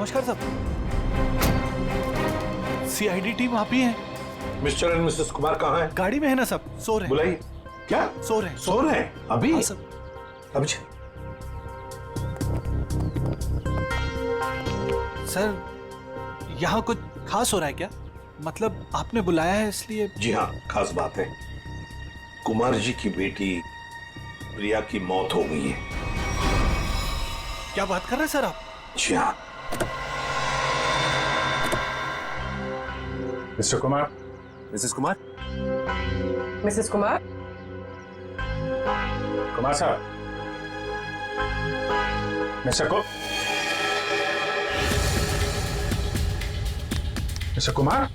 नमस्कार साहब। CID team आप ही हैं? मिस्टर एंड मिसेस कुमार कहाँ हैं? गाड़ी में है ना साहब, सो रहे हैं। बुलाइए। क्या सो रहे हैं? सो रहे हैं अभी? हाँ साहब। अभी सर यहाँ कुछ खास हो रहा है क्या? मतलब आपने बुलाया है इसलिए? जी हाँ, खास बात है। कुमार जी की बेटी प्रिया की मौत हो गई है। क्या बात कर रहे हैं सर आप? जी हाँ। Mr Kumar. Mrs Kumar. Mrs Kumar. Kumar साहब। Mr Kumar.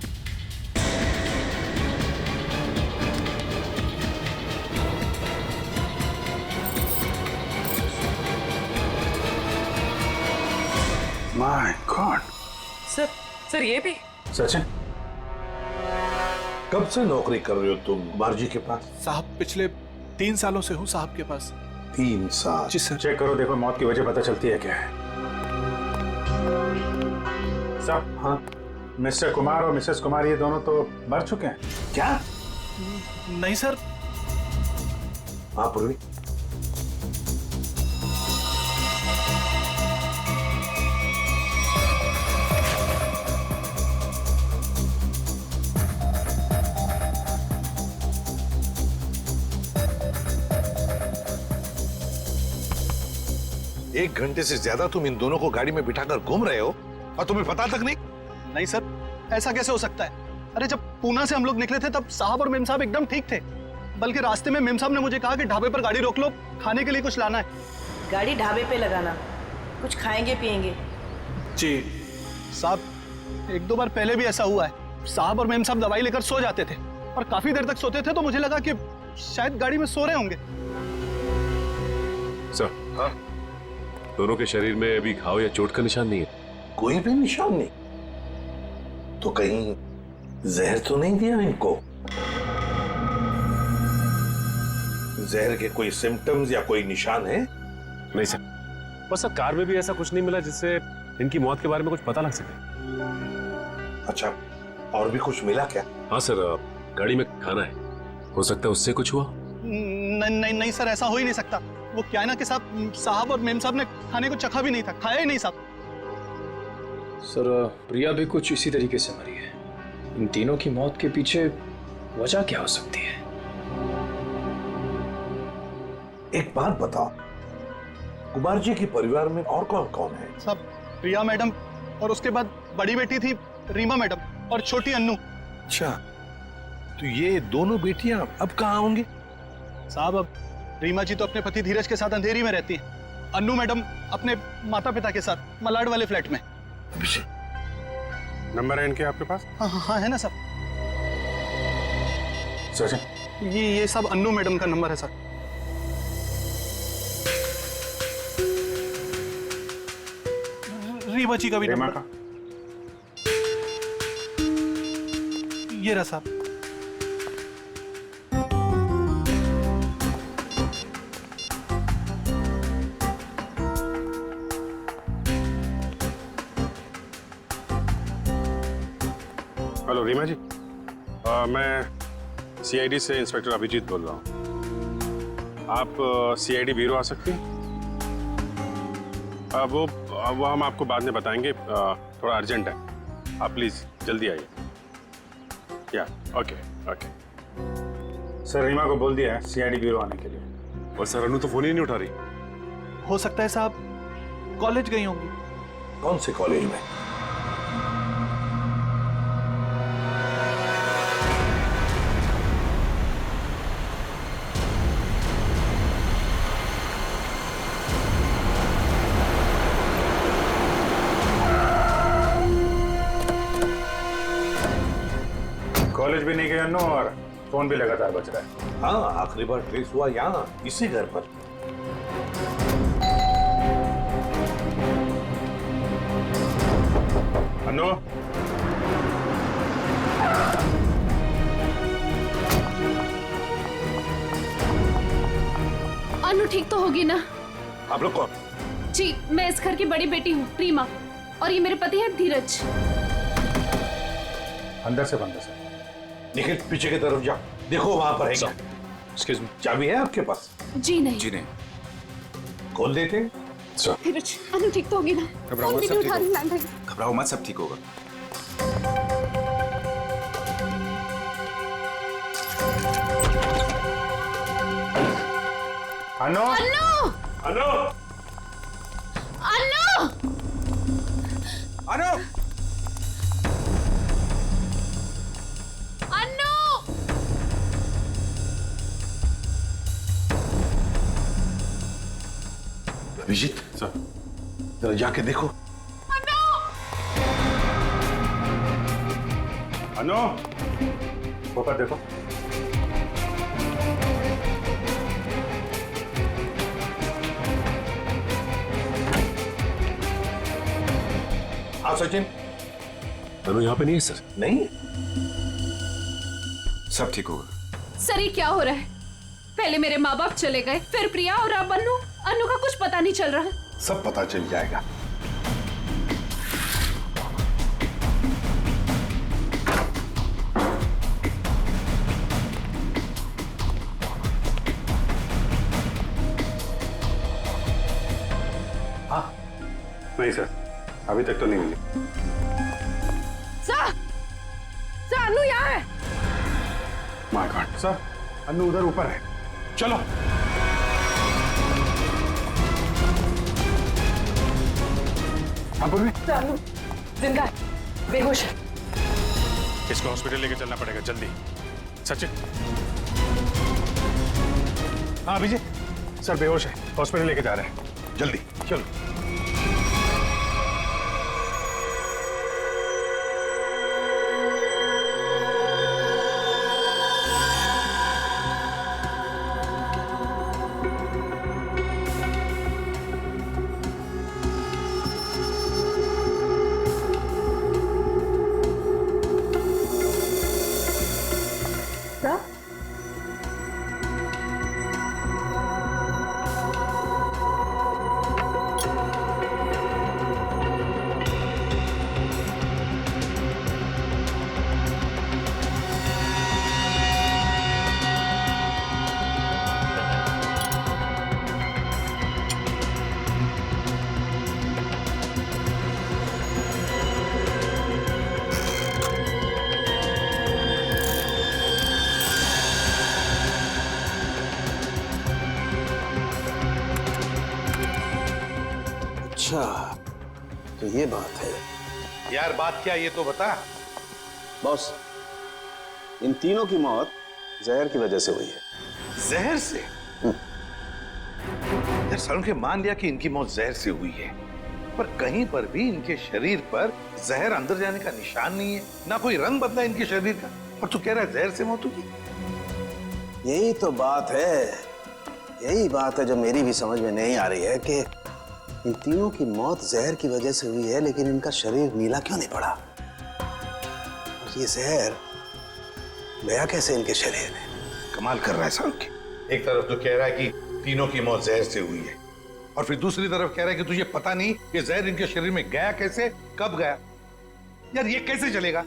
My god. Sir ये भी? सचिन, कब से नौकरी कर रहे हो तुम कुमार जी के पास? साहब पिछले 3 सालों से हूँ साहब के पास। 3 साल? जी सर। चेक करो, देखो मौत की वजह पता चलती है क्या है। साहब, हाँ मिस्टर कुमार और मिसेस कुमार ये दोनों तो मर चुके हैं। क्या? नहीं सर। हाँ पूर्वी। एक घंटे से ज्यादा तुम इन दोनों को गाड़ी में बिठाकर घूम रहे हो और तुम्हें पता तक नहीं? नहीं सर, ऐसा कैसे हो सकता है? अरे जब पूना से हम लोग निकले थे तब साहब और मेम साहब एकदम ठीक थे। बल्कि रास्ते में मेम साहब ने मुझे कहा कि ढाबे पर गाड़ी रोक लो, खाने के लिए कुछ लाना है। गाड़ी ढाबे पे लगाना, कुछ खाएंगे पिएंगे। जी साहब, 1-2 बार पहले भी ऐसा हुआ है। साहब और मेम साहब दवाई लेकर सो जाते थे और काफी देर तक सोते थे, तो मुझे लगा कि शायद गाड़ी में सो रहे होंगे। सर, हाँ? दोनों के शरीर में अभी घाव या चोट का निशान नहीं है। कोई भी निशान नहीं? तो कहीं जहर तो नहीं दिया इनको? जहर के कोई सिम्टम्स या कोई निशान है? नहीं सर, बस सर कार में भी ऐसा कुछ नहीं मिला जिससे इनकी मौत के बारे में कुछ पता लग सके। अच्छा, और भी कुछ मिला क्या? हाँ सर, गाड़ी में खाना है, हो सकता है उससे कुछ हुआ। नहीं सर, ऐसा हो ही नहीं सकता। वो क्या है ना कि साहब और मेम साहब ने खाने को चखा भी नहीं था, खाया ही नहीं साहब। सर, प्रिया भी कुछ इसी तरीके से मरी है। इन तीनों की मौत के पीछे वजह क्या हो सकती है? एक बात बताओ, कुमार जी के परिवार में और कौन कौन है? साहब, प्रिया मैडम और उसके बाद बड़ी बेटी थी रीमा मैडम और छोटी अन्नू। अच्छा, तो ये दोनों बेटियां अब कहाँ होंगी? साहब, अब रीमा जी तो अपने पति धीरज के साथ अंधेरी में रहती हैं। अन्नू मैडम अपने माता पिता के साथ मलाड वाले फ्लैट में। नंबर है इनके आपके पास? हाँ है ना साहब। सचिन, ये सब अन्नू मैडम का नंबर है सर। रीमा जी का भी रीमा नंबर। का? ये रहा साहब। हेलो रीमा जी, मैं सीआईडी से इंस्पेक्टर अभिजीत बोल रहा हूँ। आप सीआईडी ब्यूरो आ सकती हैं? वो हम आपको बाद में बताएंगे, थोड़ा अर्जेंट है। आप प्लीज़ जल्दी आइए। या ओके। सर, रीमा को बोल दिया है सीआईडी ब्यूरो आने के लिए। और सर, अनु तो फोन ही नहीं उठा रही। हो सकता है साहब कॉलेज गई होंगी। कौन से कॉलेज में? कॉलेज भी नहीं गए अन्नू और फोन भी लगातार बज रहा है। हाँ, आखिरी बार ट्रेस हुआ यहाँ, इसी घर पर। अन्नू, अनु ठीक तो होगी ना? आप लोग कौन? जी, मैं इस घर की बड़ी बेटी हूँ, रीमा। और ये मेरे पति है धीरज। अंदर से बंद है। निखिल पीछे की तरफ जाओ, देखो वहां पर है क्या। Excuse me. चाबी है आपके पास? जी नहीं। जी नहीं। खोल देते हैं। धीरज, अनु ठीक तो होगी ना? घबराओ मत, सब ठीक होगा। घबराओ मत, सब ठीक होगा। अनु अनु! अनु अनु! अनु! अनु! अभिजीत सर, जरा जाके देखो। अनु ऊपर देखो। हाँ सचिन। अनु यहाँ पे नहीं है सर। नहीं, सब ठीक होगा। सर ये क्या हो रहा है? पहले मेरे माँ बाप चले गए, फिर प्रिया और अब अनु। अनु का कुछ पता नहीं चल रहा है। सब पता चल जाएगा। नहीं सर, अभी तक तो नहीं मिली। सर! सर अनु यहाँ है। माय गॉड सर, अनु उधर ऊपर है। चलो। अनु जिंदा है, बेहोश है। इसको हॉस्पिटल लेके चलना पड़ेगा जल्दी। सचिन। हाँ अभिजीत, सर बेहोश है, हॉस्पिटल लेके जा रहे हैं। जल्दी चलो। अच्छा, तो ये बात है। यार बात क्या, ये तो बता। बॉस, इन तीनों की मौत जहर की वजह से हुई है। जहर से? यार सरुण के मान लिया कि इनकी मौत जहर से हुई है, पर कहीं पर भी इनके शरीर पर जहर अंदर जाने का निशान नहीं है, ना कोई रंग बदला इनके शरीर का, और तू कह रहा है जहर से मौत हुई। यही तो बात है, यही बात है जो मेरी भी समझ में नहीं आ रही है कि इन तीनों की मौत जहर की वजह से हुई है, लेकिन इनका शरीर नीला क्यों नहीं पड़ा? और ये जहर गया कैसे इनके शरीर में? कमाल कर रहा है सरुण की। एक तरफ तो कह रहा है कि तीनों की मौत जहर से हुई है, और फिर दूसरी तरफ कह रहा है कि तुझे पता नहीं कि जहर इनके शरीर में गया कैसे, कब गया। यार ये कैसे चलेगा?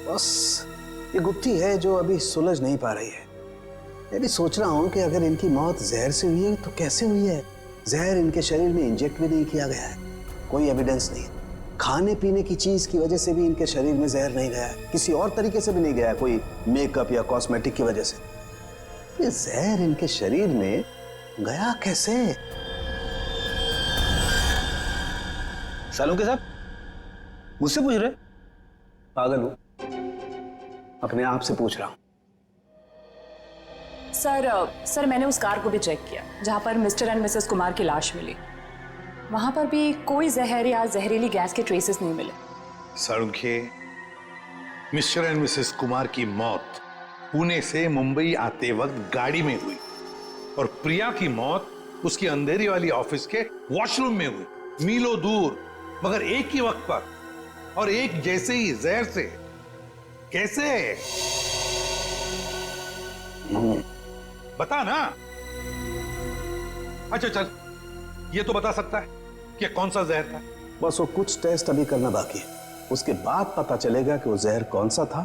बस ये गुत्थी है जो अभी सुलझ नहीं पा रही है। मैं भी सोच रहा हूं कि अगर इनकी मौत जहर से हुई है तो कैसे हुई है? जहर इनके शरीर में इंजेक्ट भी नहीं किया गया है, कोई एविडेंस नहीं। खाने पीने की चीज की वजह से भी इनके शरीर में जहर नहीं गया है, किसी और तरीके से भी नहीं गया है, कोई मेकअप या कॉस्मेटिक की वजह से। ये जहर इनके शरीर में गया कैसे? सालू के साहब मुझसे पूछ रहे? पागल हूं, अपने आप से पूछ रहा हूं। सर मैंने उस कार को भी चेक किया जहां पर मिस्टर एंड मिसेस कुमार की लाश मिली। वहां पर भी कोई जहर या जहरीली गैस के ट्रेसेस नहीं मिले। सरुखे, मिस्टर एंड मिसेस कुमार की मौत पुणे से मुंबई आते वक्त गाड़ी में हुई, और प्रिया की मौत उसकी अंधेरी वाली ऑफिस के वॉशरूम में हुई, मीलों दूर, मगर एक ही वक्त पर और एक जैसे ही जहर से। कैसे? बता ना। अच्छा चल, ये तो बता सकता है कि कौन सा जहर था। बस वो कुछ टेस्ट अभी करना बाकी है, उसके बाद पता चलेगा कि वो जहर कौन सा था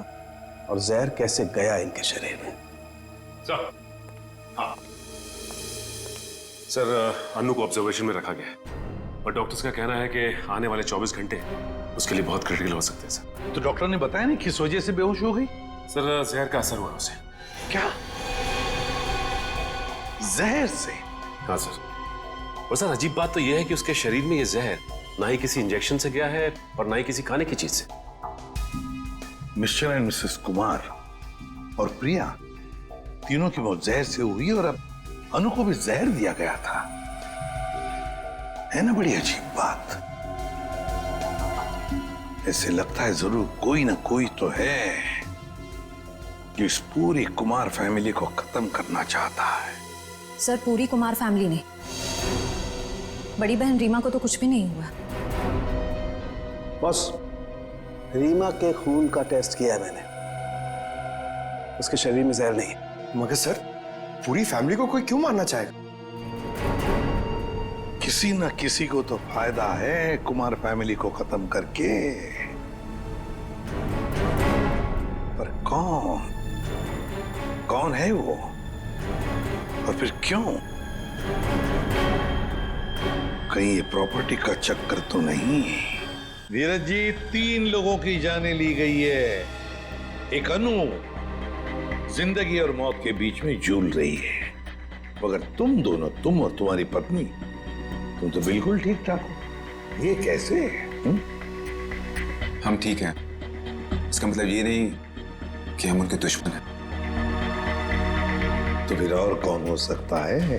और जहर कैसे गया इनके शरीर में। सर, सर अनु को ऑब्जर्वेशन में रखा गया है और डॉक्टर्स का कहना है कि आने वाले 24 घंटे उसके लिए बहुत क्रिटिकल हो सकते हैं सर। तो डॉक्टर ने बताया नहीं किस वजह से बेहोश हो गई? सर जहर का असर हुआ उसे। क्या? जहर से? हाँ सर। और सर अजीब बात तो यह है कि उसके शरीर में ये जहर ना ही किसी इंजेक्शन से गया है और ना ही किसी खाने की चीज से। मिस्टर एंड मिसेस कुमार और प्रिया तीनों की मौत जहर से हुई और अब अनु को भी जहर दिया गया था। है ना बड़ी अजीब बात। ऐसे लगता है जरूर कोई ना कोई तो है जो इस पूरी कुमार फैमिली को खत्म करना चाहता है। सर पूरी कुमार फैमिली ने, बड़ी बहन रीमा को तो कुछ भी नहीं हुआ। बस रीमा के खून का टेस्ट किया है मैंने, उसके शरीर में जहर नहीं है। मगर सर पूरी फैमिली को कोई क्यों मारना चाहेगा? किसी न किसी को तो फायदा है कुमार फैमिली को खत्म करके, पर कौन है वो और फिर क्यों? कहीं ये प्रॉपर्टी का चक्कर तो नहीं? धीरज जी, 3 लोगों की जानें ली गई है। एक अनु जिंदगी और मौत के बीच में झूल रही है, मगर तुम दोनों, तुम और तुम्हारी पत्नी, तुम तो बिल्कुल ठीक ठाक हो। ये कैसे? हम ठीक हैं, इसका मतलब ये नहीं कि हम उनके दुश्मन हैं। तो फिर और कौन हो सकता है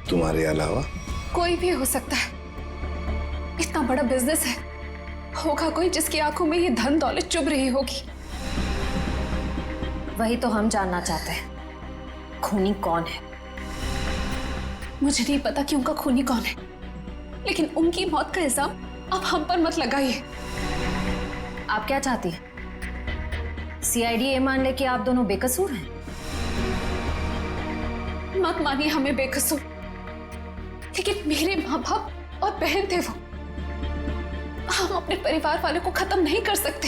तुम्हारे अलावा? कोई भी हो सकता है। इतना बड़ा बिजनेस है, होगा कोई जिसकी आंखों में ये धन दौलत चुभ रही होगी। वही तो हम जानना चाहते हैं, खूनी कौन है? मुझे नहीं पता कि उनका खूनी कौन है, लेकिन उनकी मौत का इल्जाम अब हम पर मत लगाइए। आप क्या चाहती हैं? सीआईडी ये मान ले कि आप दोनों बेकसूर हैं? मत मानिए हमें बेकसूर, लेकिन मेरे माँ बाप और बहन थे वो। हम अपने परिवार वालों को खत्म नहीं कर सकते।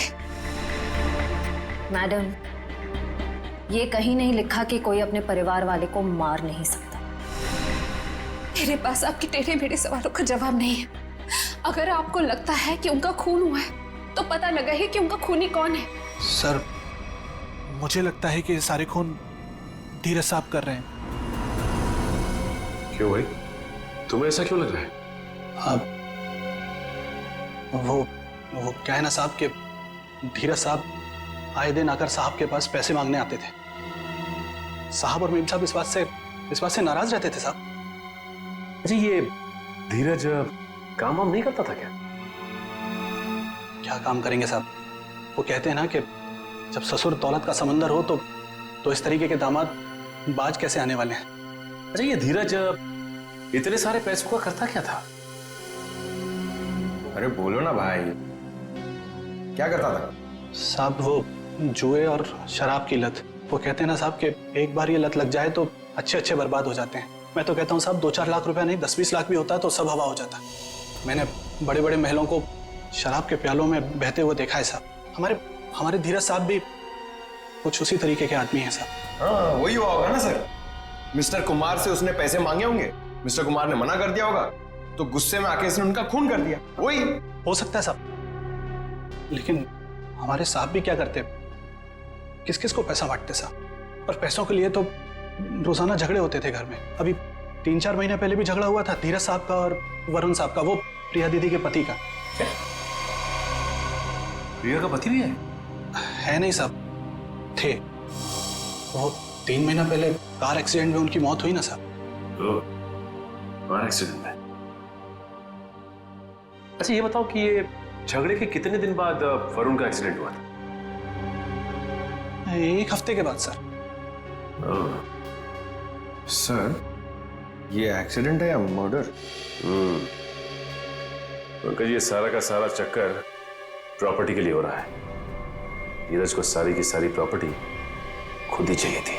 मैडम, ये कहीं नहीं लिखा कि कोई अपने परिवार वाले को मार नहीं सकता। मेरे पास आपके टेढ़े मेढ़े सवालों का जवाब नहीं है। अगर आपको लगता है कि उनका खून हुआ है, तो पता लगा है कि उनका खूनी कौन है। सर, मुझे लगता है कि ये सारे खून धीरज साहब कर रहे हैं। क्यों भाई, तुम्हें ऐसा क्यों लग रहा है? अब वो क्या है ना साहब के धीरज साहब आए दिन आकर साहब के पास पैसे मांगने आते थे। साहब और मेम साहब इस बात से नाराज रहते थे साहब। अच्छा, ये धीरज काम वाम नहीं करता था क्या? क्या काम करेंगे साहब? वो कहते हैं ना कि जब ससुर दौलत का समंदर हो तो इस तरीके के दामाद बाज कैसे आने वाले हैं। अच्छा, ये धीरज इतने सारे पैसों का करता क्या था? अरे बोलो ना भाई, क्या करता था? साहब वो जुए और शराब की लत। वो कहते हैं ना साहब कि एक बार ये लत लग जाए तो अच्छे बर्बाद हो जाते हैं। मैं तो कहता हूँ साहब 2-4 लाख रुपया नहीं, 10-20 लाख भी होता तो सब हवा हो जाता। मैंने बड़े बड़े महलों को शराब के प्यालों में बहते हुए देखा है साहब। हमारे धीरज साहब भी कुछ उसी तरीके के आदमी हैं साहब। हाँ, वही हुआ होगा ना सर। मिस्टर कुमार से उसने पैसे मांगे होंगे, मिस्टर कुमार ने मना कर दिया होगा, तो गुस्से में आके इसने उनका खून कर दिया। वही हो सकता है साहब, लेकिन हमारे साहब भी क्या करते? किस किस को पैसा बांटते साहब? और पैसों के लिए तो रोजाना झगड़े होते थे घर में। अभी 3-4 महीने पहले भी झगड़ा हुआ था धीरज साहब का और वरुण साहब का, वो प्रिया दीदी के पति का। प्रिया का पति भी है? है नहीं साहब, थे। वो 3 महीना पहले कार एक्सीडेंट में उनकी मौत हुई ना साहब। कार एक्सीडेंट में? अच्छा, ये बताओ कि ये झगड़े के कितने दिन बाद वरुण का एक्सीडेंट हुआ था? 1 हफ्ते के बाद सर। सर, ये एक्सीडेंट है या मर्डर? पंकज, ये सारा का सारा चक्कर प्रॉपर्टी के लिए हो रहा है। धीरज को सारी की सारी प्रॉपर्टी खुद ही चाहिए थी।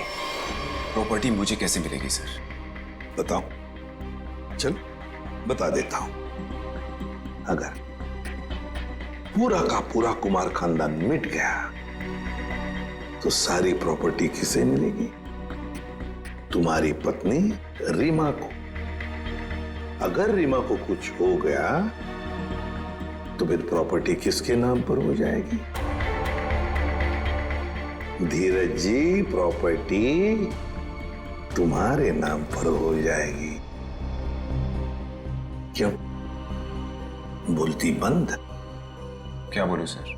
प्रॉपर्टी मुझे कैसे मिलेगी सर? बताओ, चल बता देता हूं। अगर पूरा का पूरा कुमार खानदान मिट गया तो सारी प्रॉपर्टी किसे मिलेगी? तुम्हारी पत्नी रीमा को। अगर रीमा को कुछ हो गया तो फिर प्रॉपर्टी किसके नाम पर हो जाएगी? धीरज जी, प्रॉपर्टी तुम्हारे नाम पर हो जाएगी। क्यों बोलती बंद? क्या बोलूं सर,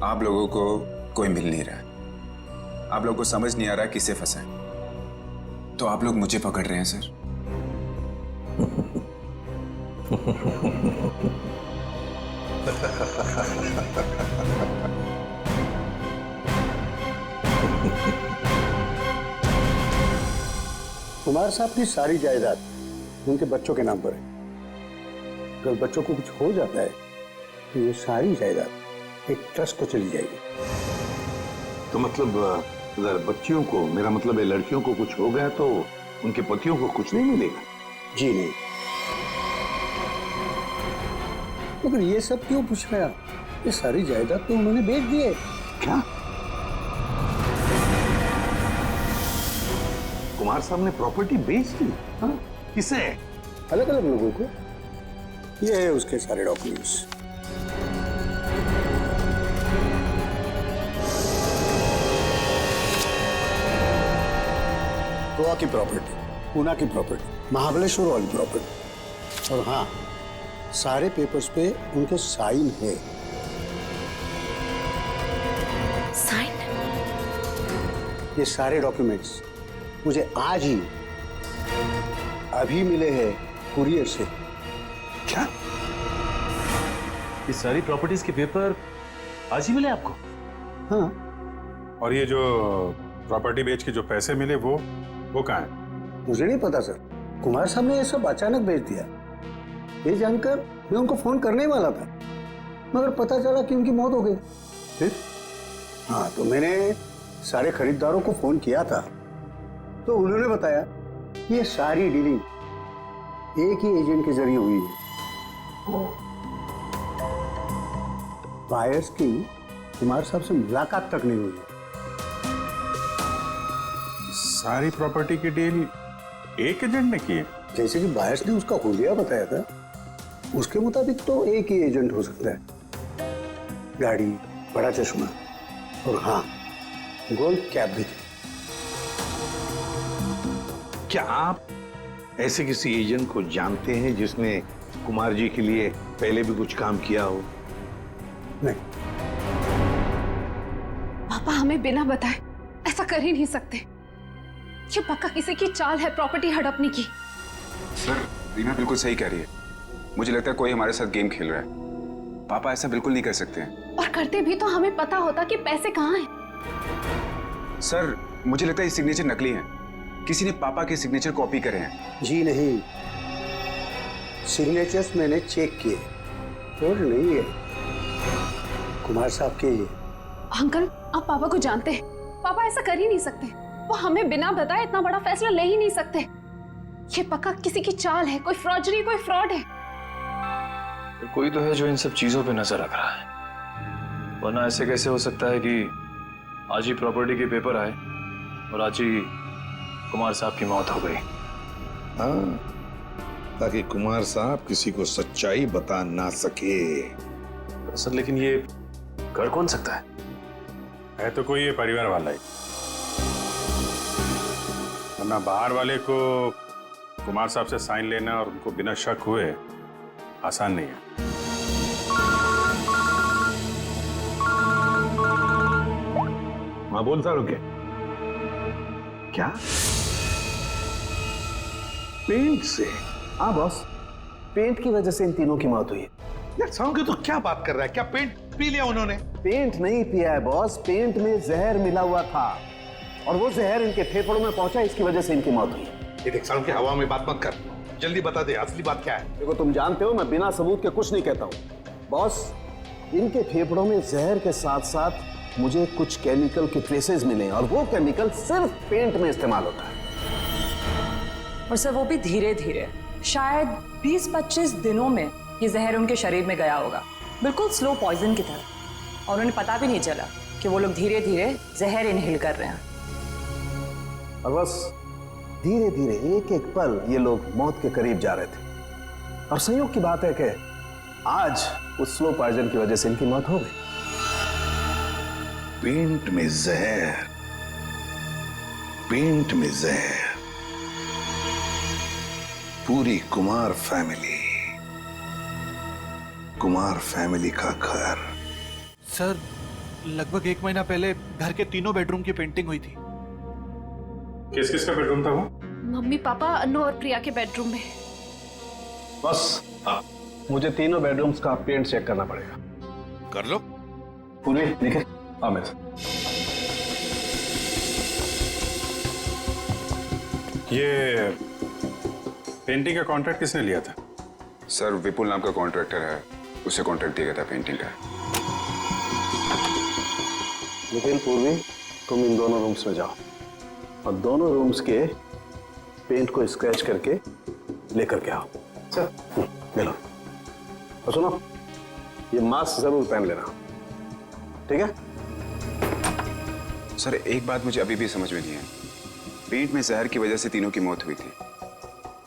आप लोगों को कोई मिल नहीं रहा है, आप लोगों को समझ नहीं आ रहा किसे फंसाएं, तो आप लोग मुझे पकड़ रहे हैं सर। कुमार साहब की सारी जायदाद उनके बच्चों के नाम पर है। अगर बच्चों को कुछ हो जाता है तो ये सारी जायदाद एक ट्रस्ट को चली जाएगी। तो मतलब अगर बच्चियों को, मेरा मतलब है लड़कियों को कुछ हो गया तो उनके पतियों को कुछ नहीं मिलेगा? जी नहीं। मगर ये सब क्यों पूछ रहे हैं? ये सारी जायदाद तो उन्होंने बेच दी है। क्या कुमार साहब ने प्रॉपर्टी बेच दी? हाँ? किसे? अलग अलग लोगों को। ये है उसके सारे डॉक्यूमेंट्स। गोवा की प्रॉपर्टी, पूना की प्रॉपर्टी, महाबलेश्वर वाली प्रॉपर्टी, और हाँ, सारे पेपर्स पे उनके साइन है। साइन? ये सारे डॉक्यूमेंट्स मुझे आज ही अभी मिले हैं कुरियर से। क्या? ये सारी प्रॉपर्टीज के पेपर आज ही मिले आपको? हाँ। और ये जो प्रॉपर्टी बेच के जो पैसे मिले वो कहाँ है? मुझे नहीं पता सर, कुमार साहब ने ये सब अचानक भेज दिया। ये जानकर मैं उनको फोन करने ही वाला था, मगर पता चला कि उनकी मौत हो गई। फिर हाँ, तो मैंने सारे खरीदारों को फोन किया था, तो उन्होंने बताया कि ये सारी डीलिंग एक ही एजेंट के जरिए हुई है। बायर्स की कुमार साहब से मुलाकात तक नहीं हुई। सारी प्रॉपर्टी की डील एक एजेंट ने की है? जैसे कि बायर्स ने उसका हुलिया बताया था, उसके मुताबिक तो एक ही एजेंट हो सकता है। गाड़ी, बड़ा चश्मा और हाँ, गोल्ड कैप भी थी। क्या आप ऐसे किसी एजेंट को जानते हैं जिसने कुमार जी के लिए पहले भी कुछ काम किया हो? नहीं। पापा हमें बिना बताए ऐसा कर ही नहीं सकते। ये पक्का किसी की चाल है प्रॉपर्टी हड़पने की। सर, रीना बिल्कुल सही कह रही है। मुझे लगता है कोई हमारे साथ गेम खेल रहा है। पापा ऐसा बिल्कुल नहीं कर सकते हैं। और करते भी तो हमें पता होता कि पैसे कहाँ हैं। सर, मुझे लगता है ये सिग्नेचर नकली हैं। किसी ने पापा के सिग्नेचर कॉपी करे हैं। जी नहीं, सिग्नेचर्स मैंने चेक किए, और नहीं है कुमार साहब के। ये अंकल, आप पापा को जानते हैं, पापा ऐसा कर ही नहीं सकते। वो हमें बिना बताए इतना बड़ा फैसला ले ही नहीं सकते। ये पक्का किसी की चाल है, कोई फ्रॉडरी, कोई फ्रॉड है। तो कोई तो है जो इन सब चीजों पे नजर रख रहा है, वरना ऐसे कैसे हो सकता है कि आज ही प्रॉपर्टी के पेपर आए और आज ही कुमार साहब की मौत हो गई। हाँ, ताकि कुमार साहब किसी को सच्चाई बता ना सके। सर, लेकिन ये कर कौन सकता है तो कोई ये परिवार वाला ही, वरना बाहर वाले को कुमार साहब से साइन लेना और उनको बिना शक हुए आसान नहीं है। मैं बोलता रुके। क्या? पेंट से? हाँ बॉस, पेंट की वजह से इन तीनों की मौत हुई है। यार साउंड तो क्या बात कर रहा है? क्या पेंट पी लिया उन्होंने? पेंट नहीं पिया है बॉस, पेंट में जहर मिला हुआ था और वो जहर इनके फेफड़ों में पहुंचा, इसकी वजह से इनकी मौत हुई। ये देख साउंड की हवा में बात मत कर, जल्दी बता दे असली बात क्या है। देखो, तुम जानते हो मैं बिना सबूत के कुछ नहीं कहता हूँ। बॉस, इनके फेफड़ों में जहर के साथ साथ मुझे कुछ केमिकल के ट्रेसेस मिले और वो केमिकल सिर्फ पेंट में इस्तेमाल होता है। और सर वो भी धीरे धीरे, शायद 20-25 दिनों में ये जहर उनके शरीर में गया होगा। बिल्कुल स्लो पॉइजन की तरह, और उन्हें पता भी नहीं चला कि वो लोग धीरे धीरे जहर इनहेल कर रहे हैं। और बस धीरे धीरे एक एक पल ये लोग मौत के करीब जा रहे थे। और संयोग की बात है कि आज उस स्लो पॉइजन की वजह से इनकी मौत हो गई। पेंट में जहर, पेंट में जहर, पूरी कुमार फैमिली का घर। सर, लगभग 1 महीना पहले घर के तीनों बेडरूम की पेंटिंग हुई थी। किस किस का बेडरूम था वो? मम्मी, पापा, अनु और प्रिया के बेडरूम में। बस मुझे तीनों बेडरूम्स का पेंट चेक करना पड़ेगा। कर लो। पूरे लिखे आमिर, ये पेंटिंग का कॉन्ट्रैक्ट किसने लिया था? सर विपुल नाम का कॉन्ट्रैक्टर है, उसे कॉन्ट्रैक्ट दिया गया था पेंटिंग का। निखिल, पूर्वी, तुम इन दोनों रूम्स में जाओ और दोनों रूम्स के पेंट को स्क्रैच करके लेकर के आओ। सर ले लो। और सुनो, ये मास्क जरूर पहन लेना, ठीक है? सर एक बात मुझे अभी भी समझ में नहीं है, पेंट में जहर की वजह से तीनों की मौत हुई थी,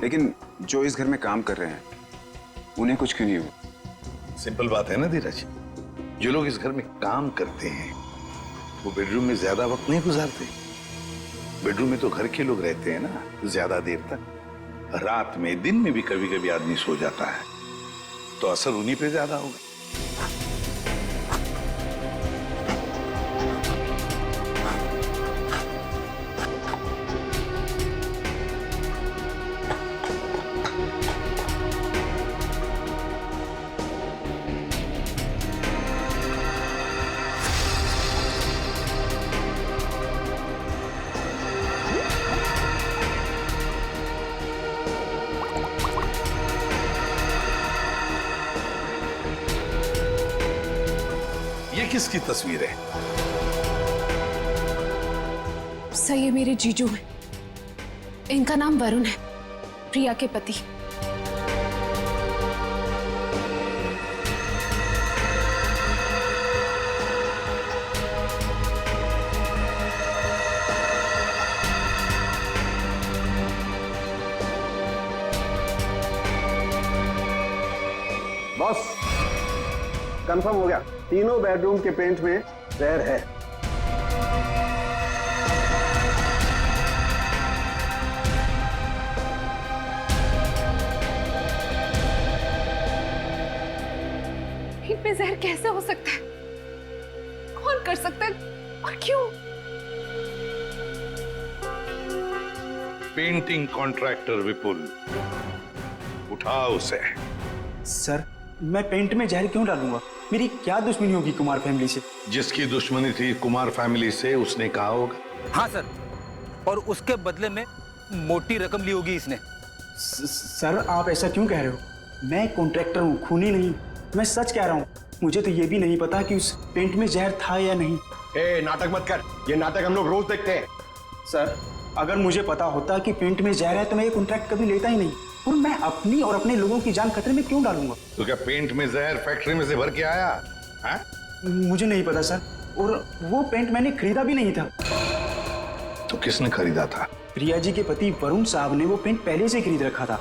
लेकिन जो इस घर में काम कर रहे हैं उन्हें कुछ क्यों नहीं हुआ? सिंपल बात है ना धीरज, जो लोग इस घर में काम करते हैं वो बेडरूम में ज्यादा वक्त नहीं गुजारते। बेडरूम में तो घर के लोग रहते हैं ना ज्यादा देर तक। रात में, दिन में भी कभी कभी आदमी सो जाता है, तो असर उन्हीं पे ज्यादा होगा। किसकी तस्वीर है? सर, ये मेरे जीजू हैं। इनका नाम वरुण है, प्रिया के पति। बॉस, कंफर्म हो गया, तीनों बेडरूम के पेंट में जहर है। इनमें जहर कैसे हो सकता है? कौन कर सकता है और क्यों? पेंटिंग कॉन्ट्रैक्टर विपुल, उठाओ उसे। सर, मैं पेंट में जहर क्यों डालूंगा? मेरी क्या दुश्मनी होगी कुमार फैमिली से? जिसकी दुश्मनी थी कुमार फैमिली से उसने कहा होगा। हाँ सर, और उसके बदले में मोटी रकम ली होगी इसने। सर, आप ऐसा क्यों कह रहे हो? मैं कॉन्ट्रैक्टर हूँ, खूनी नहीं। मैं सच कह रहा हूँ, मुझे तो ये भी नहीं पता कि उस पेंट में जहर था या नहीं। नाटक मत कर, ये नाटक हम लोग रोज देखते हैं। सर, अगर मुझे पता होता कि पेंट में जहर है तो मैं ये कॉन्ट्रैक्ट कभी लेता ही नहीं, और मैं अपनी और अपने लोगों की जान खतरे में क्यों डालूंगा? तो क्या पेंट में जहर फैक्ट्री में से भर के आया है? मुझे नहीं पता सर, और वो पेंट मैंने खरीदा भी नहीं था। तो किसने खरीदा था? प्रिया जी के पति वरुण साहब ने वो पेंट पहले से खरीद रखा था,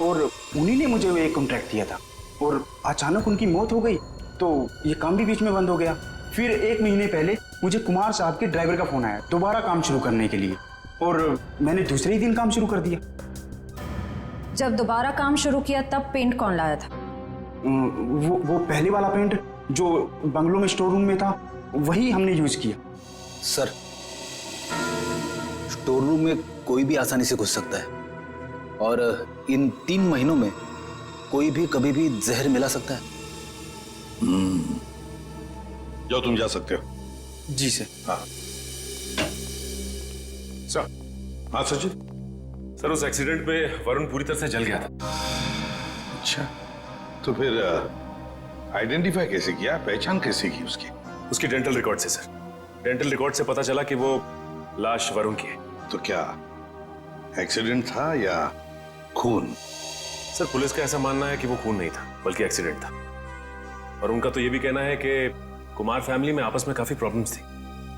और उन्हीं ने मुझे वो एक कॉन्ट्रैक्ट दिया था। और अचानक उनकी मौत हो गई तो ये काम भी बीच में बंद हो गया। फिर 1 महीने पहले मुझे कुमार साहब के ड्राइवर का फोन आया दोबारा काम शुरू करने के लिए, और मैंने दूसरे ही दिन काम शुरू कर दिया। जब दोबारा काम शुरू किया तब पेंट कौन लाया था? वो पहले वाला पेंट जो बंगलों में स्टोर रूम में था, वही हमने यूज किया। सर, स्टोर रूम में कोई भी आसानी से घुस सकता है, और इन 3 महीनों में कोई भी कभी भी जहर मिला सकता है। जाओ, तुम जा सकते हो। जी सर। हाँ सर। हाँ सचिन। सर, उस एक्सीडेंट में वरुण पूरी तरह से जल गया था। अच्छा, तो फिर आइडेंटिफाई कैसे किया, पहचान कैसे की उसकी? उसकी डेंटल रिकॉर्ड से सर। डेंटल रिकॉर्ड से पता चला कि वो लाश वरुण की है। तो क्या एक्सीडेंट था या खून? सर, पुलिस का ऐसा मानना है कि वो खून नहीं था। बल्कि एक्सीडेंट था। और उनका तो ये भी कहना है कि कुमार फैमिली में आपस में काफी प्रॉब्लम्स थी,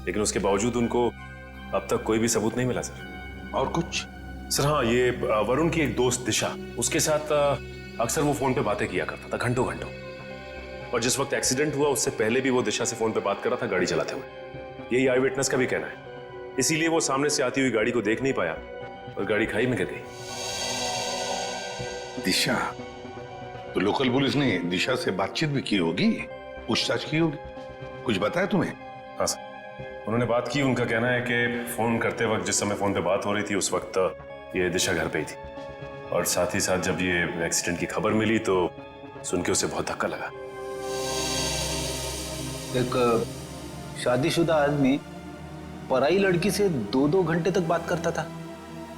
लेकिन उसके बावजूद उनको अब तक कोई भी सबूत नहीं मिला सर। और कुछ? सर हाँ, ये वरुण की एक दोस्त दिशा, उसके साथ अक्सर वो फोन पे बातें किया करता था घंटों घंटों। और जिस वक्त एक्सीडेंट हुआ उससे पहले भी वो दिशा से फोन पे बात कर रहा था गाड़ी चलाते हुए। यही आई विटनेस का भी कहना है। इसीलिए वो सामने से आती हुई गाड़ी को देख नहीं पाया और गाड़ी खाई में गिर गई। दिशा? तो लोकल पुलिस ने दिशा से बातचीत भी की होगी, पूछताछ की होगी, कुछ बताया तुम्हें? हाँ सर, उन्होंने बात की। उनका कहना है कि फोन करते वक्त जिस समय फोन पे बात हो रही थी उस वक्त ये दिशा घर पे ही थी, और साथ ही साथ जब ये एक्सीडेंट की खबर मिली तो सुन के उसे बहुत धक्का लगा। एक शादीशुदा आदमी पराई लड़की से 2-2 घंटे तक बात करता था।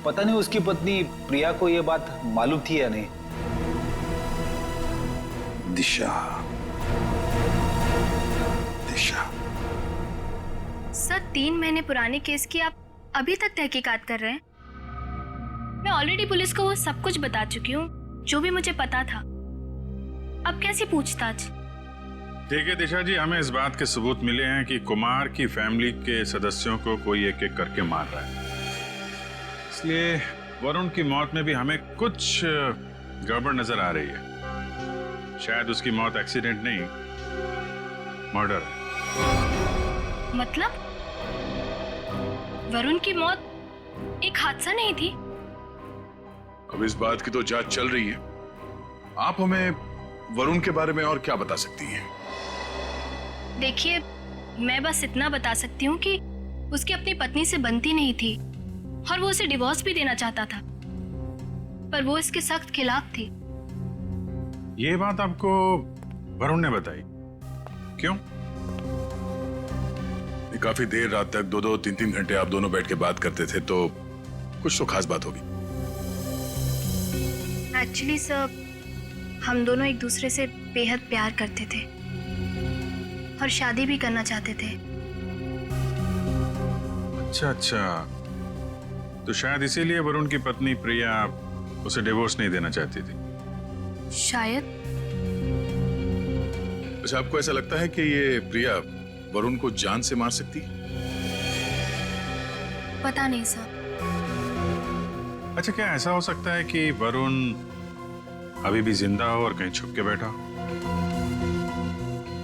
पता नहीं उसकी पत्नी प्रिया को यह बात मालूम थी या नहीं। दिशा, दिशा। सर 3 महीने पुराने केस की आप अभी तक तहकीकात कर रहे हैं? मैं ऑलरेडी पुलिस को वो सब कुछ बता चुकी हूँ जो भी मुझे पता था। अब कैसी पूछताछ? ठीक है दिशा जी, हमें इस बात के सबूत मिले हैं कि कुमार की फैमिली के सदस्यों को कोई एक एक करके मार रहा है। इसलिए वरुण की मौत में भी हमें कुछ गड़बड़ नजर आ रही है। शायद उसकी मौत एक्सीडेंट नहीं, मर्डर है। मतलब वरुण की मौत एक हादसा नहीं थी? अब इस बात की तो जांच चल रही है। आप हमें वरुण के बारे में और क्या बता सकती हैं? देखिए, मैं बस इतना बता सकती हूँ कि उसकी अपनी पत्नी से बनती नहीं थी और वो उसे डिवोर्स भी देना चाहता था, पर वो इसके सख्त खिलाफ थी। ये बात आपको वरुण ने बताई? क्यों? काफी देर रात तक 2-2, 3-3 घंटे आप दोनों बैठ के बात करते थे, तो कुछ तो खास बात होगी। एक्चुअली सर, हम दोनों एक दूसरे से बेहद प्यार करते थे और शादी भी करना चाहते थे। अच्छा, तो शायद इसीलिए वरुण की पत्नी प्रिया उसे डिवोर्स नहीं देना चाहती थी। शायद। अच्छा, आपको ऐसा लगता है कि ये प्रिया वरुण को जान से मार सकती है? पता नहीं सर। अच्छा, क्या ऐसा हो सकता है कि वरुण अभी भी जिंदा हो और कहीं छुप के बैठा हो?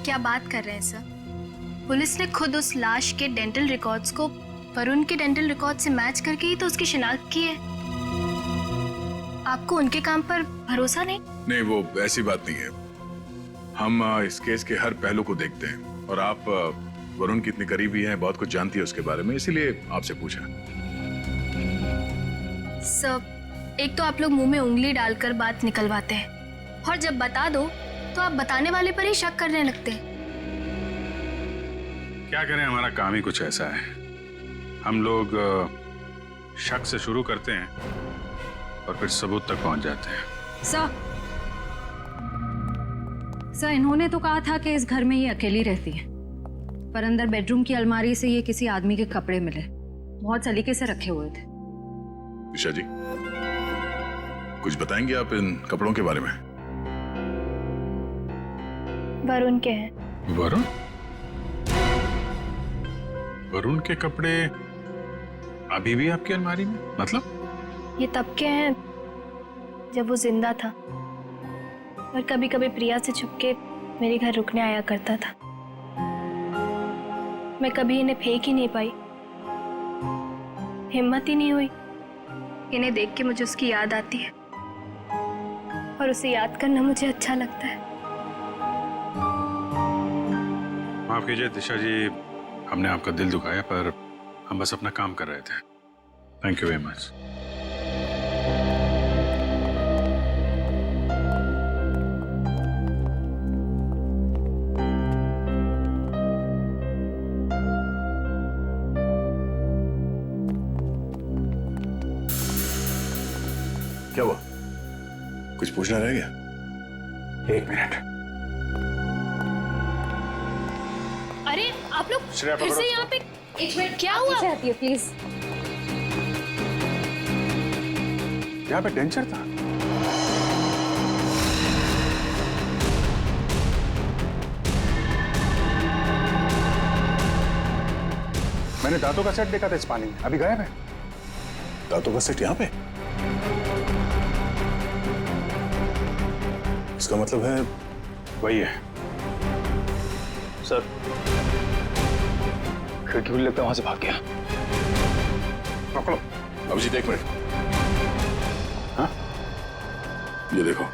क्या बात कर रहे हैं सर? पुलिस ने खुद उस लाश के डेंटल रिकॉर्ड्स को वरुण के डेंटल रिकॉर्ड से मैच करके ही तो उसकी शिनाख्त की है। आपको उनके काम पर भरोसा नहीं? नहीं, वो ऐसी बात नहीं है। हम इस केस के हर पहलू को देखते हैं, और आप वरुण की इतनी करीबी हैं, बहुत कुछ जानती है उसके बारे में, इसीलिए आपसे पूछा। सर, एक तो आप लोग मुंह में उंगली डालकर बात निकलवाते हैं, और जब बता दो तो आप बताने वाले पर ही शक करने लगते हैं। क्या करें, हमारा काम ही कुछ ऐसा है। हम लोग शक से शुरू करते हैं और फिर सबूत तक पहुंच जाते हैं। सर, इन्होंने तो कहा था कि इस घर में ये अकेली रहती है, पर अंदर बेडरूम की अलमारी से ये किसी आदमी के कपड़े मिले, बहुत सलीके से रखे हुए थे। दिशा जी, कुछ बताएंगे आप इन कपड़ों के बारे में? वरुण के हैं। वरुण? वरुण के कपड़े अभी भी आपकी अलमारी में? मतलब? ये तब के हैं जब वो जिंदा था और कभी कभी प्रिया से छुपके मेरे घर रुकने आया करता था। मैं कभी इन्हें फेंक ही नहीं पाई, हिम्मत ही नहीं हुई। इन्हें देख के मुझे उसकी याद आती है और उसे याद करना मुझे अच्छा लगता है। माफ कीजिए दिशा जी, हमने आपका दिल दुखाया, पर हम बस अपना काम कर रहे थे। Thank you very much. क्या हुआ? कुछ पूछना रह गया? 1 मिनट। अरे आप लोग श्रेया, फिर से यहाँ पे? एक मिनट, क्या हुआ? प्लीज। यहाँ पे डेंचर था? मैंने दांतों का सेट देखा था इस पानी में, अभी गायब है। दांतों का सेट यहाँ पे? इसका मतलब है वही है। सर खिड़की खुली लगता है, वहां से भाग गया। पकड़ो अभिजीत, एक मिनट। हाँ, ये देखो।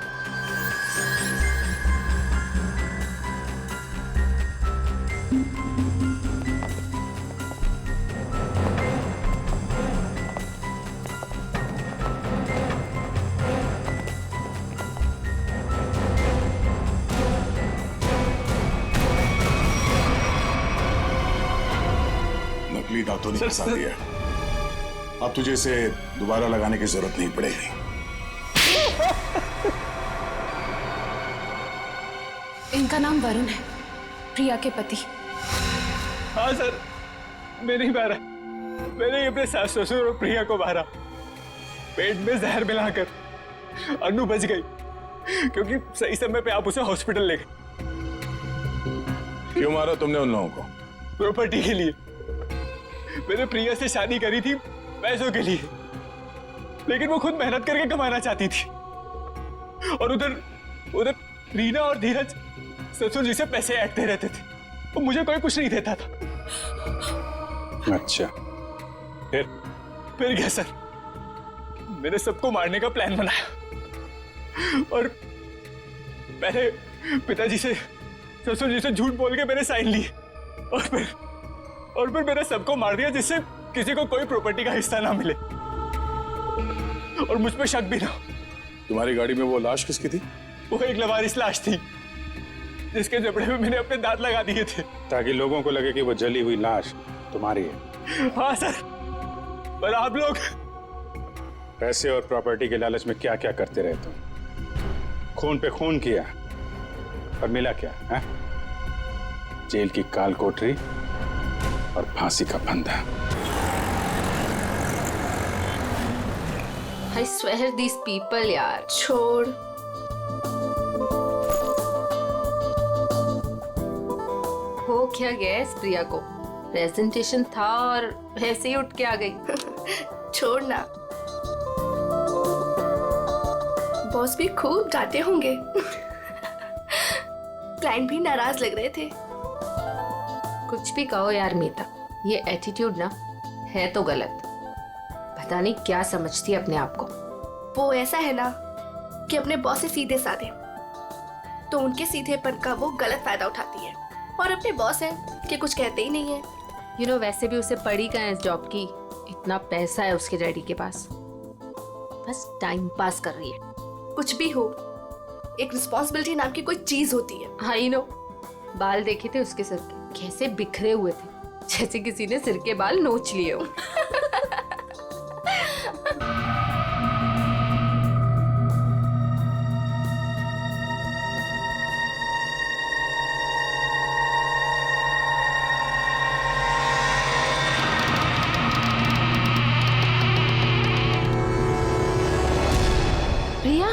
नकली दांतों ने फंसा दिया। अब तुझे इसे दोबारा लगाने की जरूरत नहीं पड़ेगी। इनका नाम वरुण है, प्रिया के पति। हाँ सर, मैं नहीं मारा। मैंने अपने सास ससुर और प्रिया को मारा, पेट में जहर मिलाकर। अनु बच गई क्योंकि सही समय पे आप उसे हॉस्पिटल ले गए। क्यों मारा तुमने उन लोगों को? प्रॉपर्टी के लिए। मैंने प्रिया से शादी करी थी पैसों के लिए, लेकिन वो खुद मेहनत करके कमाना चाहती थी। और उधर रीना और धीरज ससुर जी से पैसे ऐंठते रहते थे। वो मुझे कोई कुछ नहीं देता था। अच्छा, फिर क्या सर, मैंने सबको मारने का प्लान बनाया और पहले पिताजी से ससुर जी से झूठ बोल के मैंने साइन लिए और फिर मैंने सबको मार दिया, जिससे किसी को कोई प्रॉपर्टी का हिस्सा ना मिले और मुझ पे शक भी ना हो। तुम्हारी गाड़ी में वो लाश किसकी थी? वो एक लवारिस लाश थी जिसके जबड़े में मैंने अपने दांत लगा दिए थे, ताकि लोगों को लगे कि वो जली हुई लाश तुम्हारी है। हाँ सर, पर आप लोग पैसे और प्रॉपर्टी के लालच में क्या क्या करते रहे तुम। खून पे खून किया और मिला क्या है? जेल की काल कोठरी और फांसी का फंदा। I swear these people यार। छोड़। हो क्या गया इस प्रिया को? प्रेजेंटेशन था और ऐसे ही उठ के आ गई। छोड़ ना, बॉस भी खूब डांटे होंगे। क्लाइंट भी नाराज लग रहे थे। कुछ भी कहो यार मीता, ये एटीट्यूड ना है तो गलत। पता नहीं क्या समझती है अपने आप को। वो ऐसा है ना कि अपने बॉस से सीधे साधे, तो उनके सीधेपन का वो गलत फायदा उठाती है। और अपने बॉस है कि कुछ कहते ही नहीं है। वैसे भी उसे पड़ी कहाँ है इस जॉब की? इतना पैसा है उसके डैडी के पास, बस टाइम पास कर रही है। कुछ भी हो, एक रिस्पॉन्सिबिलिटी नाम की कोई चीज होती है। हाई नो, बाल देखे थे उसके सिर के, कैसे बिखरे हुए थे, जैसे किसी ने सिर के बाल नोच लिए हो। प्रिया,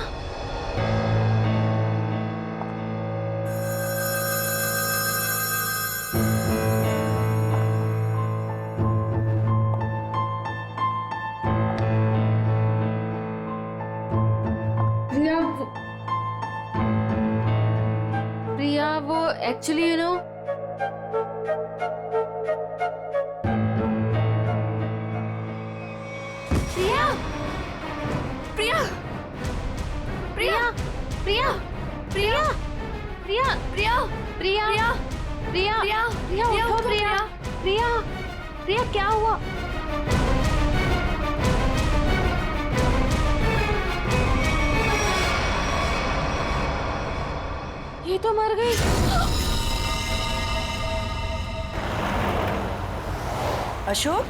प्रिया वो एक्चुअली प्रिया, प्रिया, प्रिया, प्रिया, प्रिया, प्रिया, प्रिया, प्रिया, प्रिया, प्रिया, प्रिया, उठो प्रिया, प्रिया, प्रिया क्या हुआ? ये तो मर गई। अशोक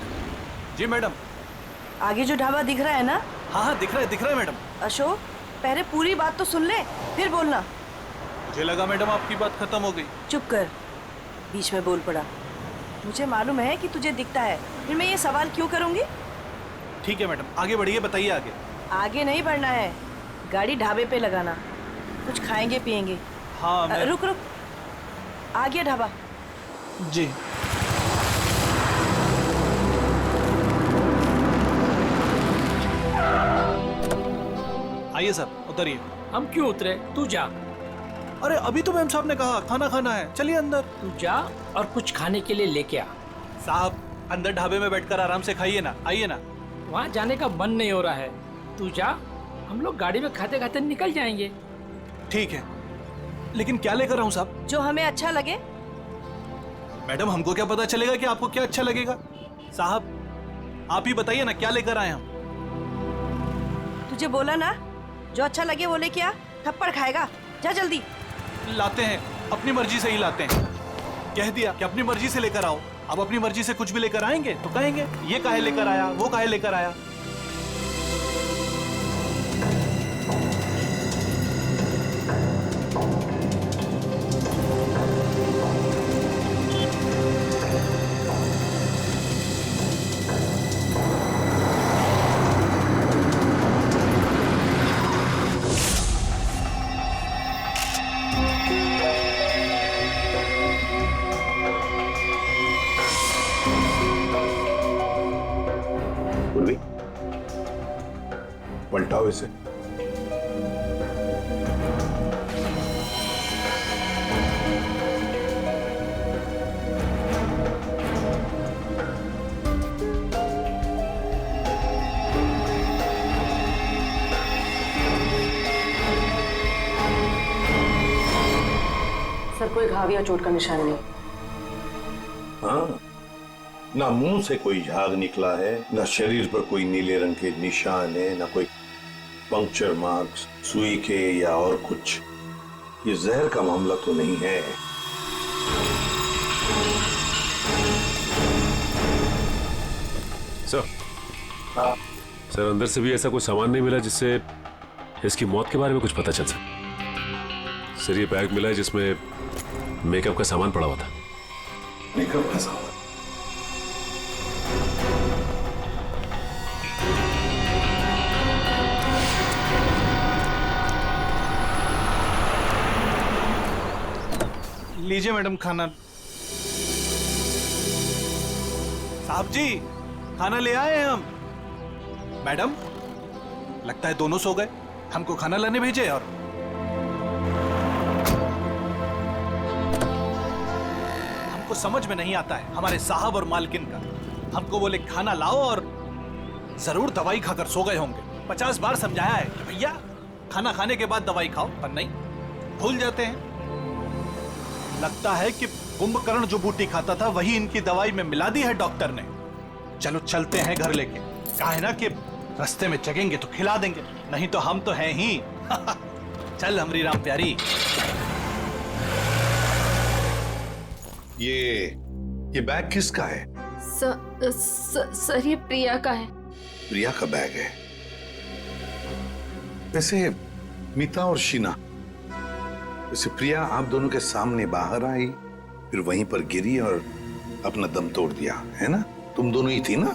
जी मैडम। आगे जो ढाबा दिख रहा है ना? हाँ दिख रहा है मैडम। अशोक पहले पूरी बात तो सुन ले, फिर बोलना। मुझे लगा मैडम आपकी बात खत्म हो गई। चुप कर, बीच में बोल पड़ा। मुझे मालूम है कि तुझे दिखता है, फिर मैं ये सवाल क्यों करूंगी? ठीक है मैडम, आगे बढ़िए, बताइए आगे। आगे नहीं बढ़ना है, गाड़ी ढाबे पे लगाना, कुछ खाएंगे पिएंगे। हाँ मैं... रुक रुक, आ गया ढाबा। जी। आइए साहब उतरिए। हम क्यों उतरे, तू जा। अरे अभी तो मैम साहब ने कहा खाना खाना है, चलिए अंदर। तू जा और कुछ खाने के लिए लेके आ। साहब अंदर ढाबे में बैठकर आराम से खाइए ना, आइए ना। वहाँ जाने का मन नहीं हो रहा है, तू जा, हम लोग गाड़ी में खाते खाते निकल जाएंगे। ठीक है, लेकिन क्या लेकर आऊं साहब? जो हमें अच्छा लगे। मैडम हमको क्या पता चलेगा कि आपको क्या अच्छा लगेगा? साहब आप ही बताइए ना क्या लेकर आए हम। तुझे बोला ना, जो अच्छा लगे वो लेके आ, थप्पड़ खाएगा, जा जल्दी। लाते हैं, अपनी मर्जी से ही लाते हैं। कह दिया कि अपनी मर्जी से लेकर आओ, अब अपनी मर्जी से कुछ भी लेकर आएंगे तो कहेंगे ये काहे लेकर आया, वो काहे लेकर आया। पलटाओ इसे। सर कोई घाव या चोट का निशान नहीं। हाँ, ना मुंह से कोई झाग निकला है, ना शरीर पर कोई नीले रंग के निशान है, ना कोई पंक्चर मार्क्स सुई के या और कुछ। ये जहर का मामला तो नहीं है। सर, सर अंदर से भी ऐसा कोई सामान नहीं मिला जिससे इसकी मौत के बारे में कुछ पता चल सके। सर ये बैग मिला है जिसमें मेकअप का सामान पड़ा हुआ था। मेकअप का सामान? लीजिए मैडम खाना। साहब जी खाना ले आए हैं हम। मैडम लगता है दोनों सो गए, हमको खाना लाने भेजे। और हमको समझ में नहीं आता है हमारे साहब और मालकिन का। हमको बोले खाना लाओ और जरूर दवाई खाकर सो गए होंगे। 50 बार समझाया है कि भैया खाना खाने के बाद दवाई खाओ, पर नहीं, भूल जाते हैं। लगता है कि कुंभकर्ण जो बूटी खाता था वही इनकी दवाई में मिला दी है डॉक्टर ने। चलो चलते हैं घर लेके। कहा है ना कि रास्ते में जगेंगे तो खिला देंगे, नहीं तो हम तो हैं ही। चल हमरी राम प्यारी। ये बैग किसका है? सर ये प्रिया का है। प्रिया का बैग है? वैसे मीता और शीना, वैसे प्रिया आप दोनों के सामने बाहर आई, फिर वहीं पर गिरी और अपना दम तोड़ दिया, है ना? तुम दोनों ही थी ना?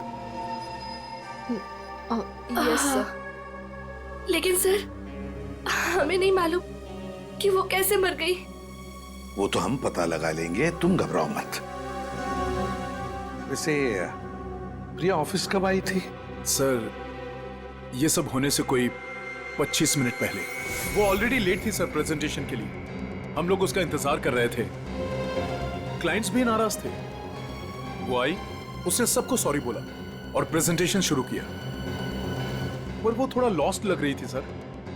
Yes sir. लेकिन सर हमें नहीं मालूम कि वो कैसे मर गई। वो तो हम पता लगा लेंगे, तुम घबराओ मत। वैसे प्रिया ऑफिस कब आई थी? सर ये सब होने से कोई 25 मिनट पहले। वो ऑलरेडी लेट थी सर प्रेजेंटेशन के लिए। हम लोग उसका इंतजार कर रहे थे। क्लाइंट्स भी नाराज थे। वो आई, उसने सबको सॉरी बोला और प्रेजेंटेशन शुरू किया। पर वो थोड़ा लॉस्ट लग रही थी सर,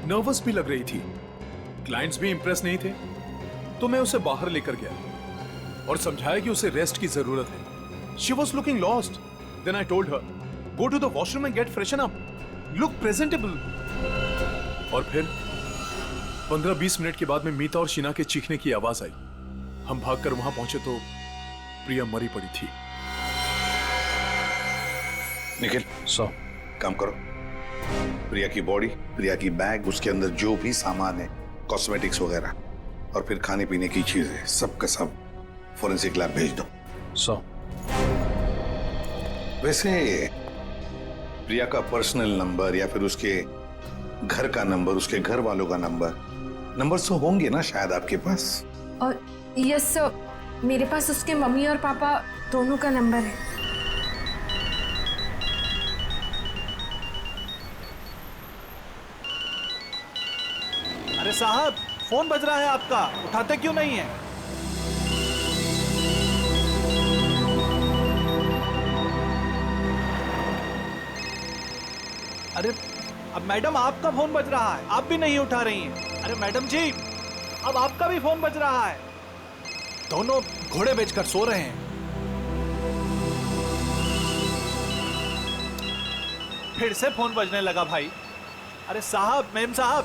नर्वस भी लग रही थी। क्लाइंट्स भी इंप्रेस नहीं थे, तो मैं उसे बाहर लेकर गया और समझाया कि उसे रेस्ट की जरूरत है। She was looking lost. Then I told her, go to the washroom and get freshen up, look presentable. और फिर 15-20 मिनट के बाद में मीता और शीना के चीखने की आवाज आई। हम भागकर वहां पहुंचे तो प्रिया मरी पड़ी थी। निखिल, काम करो। प्रिया की बॉडी, प्रिया की बैग, उसके अंदर जो भी सामान है, कॉस्मेटिक्स वगैरह, और फिर खाने पीने की चीजें, सब का सब फोरेंसिक लैब भेज दो। वैसे प्रिया का पर्सनल नंबर या फिर उसके घर का नंबर, उसके घर वालों का नंबर तो होंगे ना शायद आपके पास? और यस सर, मेरे पास उसके मम्मी और पापा दोनों का नंबर है। साहब, फोन बज रहा है आपका, उठाते क्यों नहीं है? अरे अब मैडम आपका फोन बज रहा है, आप भी नहीं उठा रही हैं। अरे मैडम जी, अब आपका भी फोन बज रहा है। दोनों घोड़े बेचकर सो रहे हैं। फिर से फोन बजने लगा भाई। अरे साहब, मेम साहब,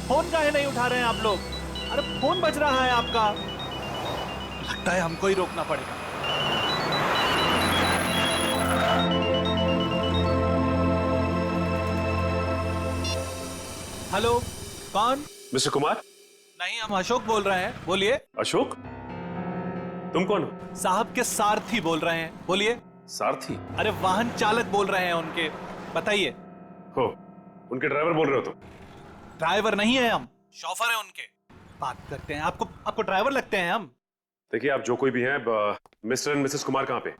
फोन काहे नहीं उठा रहे हैं आप लोग? अरे फोन बज रहा है आपका। लगता है हमको ही रोकना पड़ेगा। हेलो, कौन? मिस्टर कुमार? नहीं, हम अशोक बोल रहे हैं, बोलिए। अशोक? तुम कौन हो? साहब के सारथी बोल रहे हैं, बोलिए। सारथी? अरे वाहन चालक बोल रहे हैं उनके, बताइए। हो, उनके ड्राइवर बोल रहे हो तुम? ड्राइवर नहीं है हम, शॉफर है उनके। बात करते हैं, आपको ड्राइवर लगते हैं हम। देखिए, आप जो कोई भी हैं, मिस्टर एंड मिसेस कुमार कहाँ पे?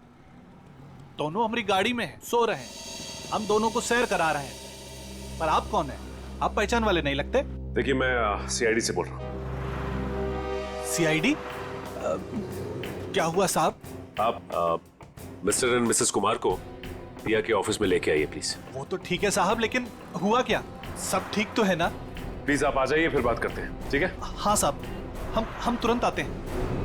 दोनों हमारी गाड़ी में हैं, सो रहे हैं। हम दोनों को सैर करा रहे हैं। पर आप कौन है? आप पहचान वाले नहीं लगते। देखिए, मैं सीआईडी से बोल रहा हूँ। सीआईडी? क्या हुआ साहब? आप मिस्टर एंड मिसेस कुमार को प्रिया के ऑफिस में लेके आइए प्लीज। वो तो ठीक है साहब, लेकिन हुआ क्या? सब ठीक तो है ना? प्लीज आप आ जाइए, फिर बात करते हैं, ठीक है? हाँ साहब, हम तुरंत आते हैं।